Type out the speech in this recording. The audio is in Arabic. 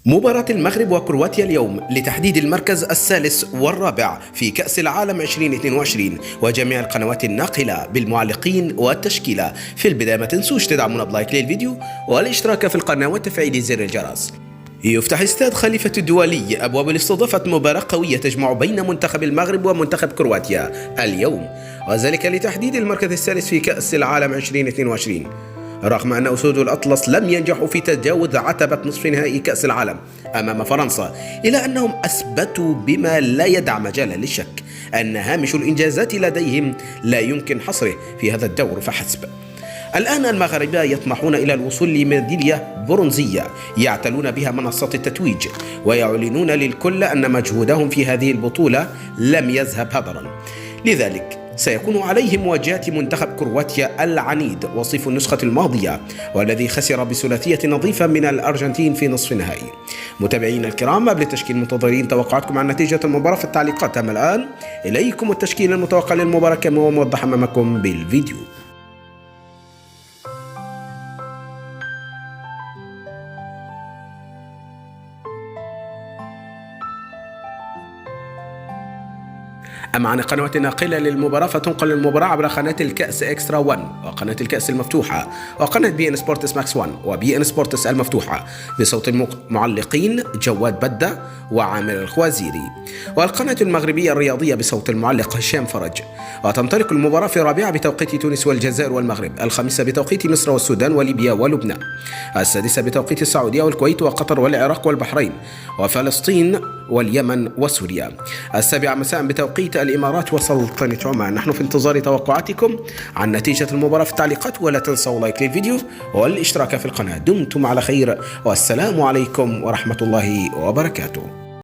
مباراة المغرب وكرواتيا اليوم لتحديد المركز الثالث والرابع في كأس العالم 2022 وجميع القنوات الناقلة بالمعلقين والتشكيلة. في البداية ما تنسوش تدعمونا بلايك للفيديو والاشتراك في القناة وتفعيل زر الجرس. يفتح استاد خليفة الدولي أبواب لاستضافة مباراة قوية تجمع بين منتخب المغرب ومنتخب كرواتيا اليوم، وذلك لتحديد المركز الثالث في كأس العالم 2022. رغم أن أسود الأطلس لم ينجحوا في تجاوز عتبة نصف نهائي كأس العالم أمام فرنسا، إلا أنهم أثبتوا بما لا يدع مجالا للشك أن هامش الإنجازات لديهم لا يمكن حصره في هذا الدور فحسب. الآن المغاربة يطمحون إلى الوصول لميدالية برونزية يعتلون بها منصات التتويج، ويعلنون للكل أن مجهودهم في هذه البطولة لم يذهب هدرا. لذلك سيكون عليهم مواجهة منتخب كرواتيا العنيد وصيف النسخة الماضية، والذي خسر بثلاثية نظيفة من الأرجنتين في نصف النهائي. متابعينا الكرام، قبل التشكيل منتظرين توقعاتكم عن نتيجة المباراة في التعليقات. أما الآن إليكم التشكيل المتوقع للمباراة كما هو موضح أمامكم بالفيديو. أما عن القنوات الناقلة للمباراة فتنقل المباراة عبر قناة الكأس إكسترا 1 وقناة الكأس المفتوحة وقناة بي إن سبورتس ماكس 1 وبي إن سبورتس المفتوحة بصوت المعلقين جواد بدة وعامر الخوازيري، والقناة المغربية الرياضية بصوت المعلق هشام فرج. وتنطلق المباراة في الرابعة بتوقيت تونس والجزائر والمغرب، الخامسة بتوقيت مصر والسودان وليبيا ولبنان، السادسة بتوقيت السعودية والكويت وقطر والعراق والبحرين وفلسطين واليمن وسوريا، السابعة مساء بتوقيت الإمارات وسلطنة عمان. نحن في انتظار توقعاتكم عن نتيجة المباراة في التعليقات، ولا تنسوا لايك للفيديو والاشتراك في القناة. دمتم على خير والسلام عليكم ورحمة الله وبركاته.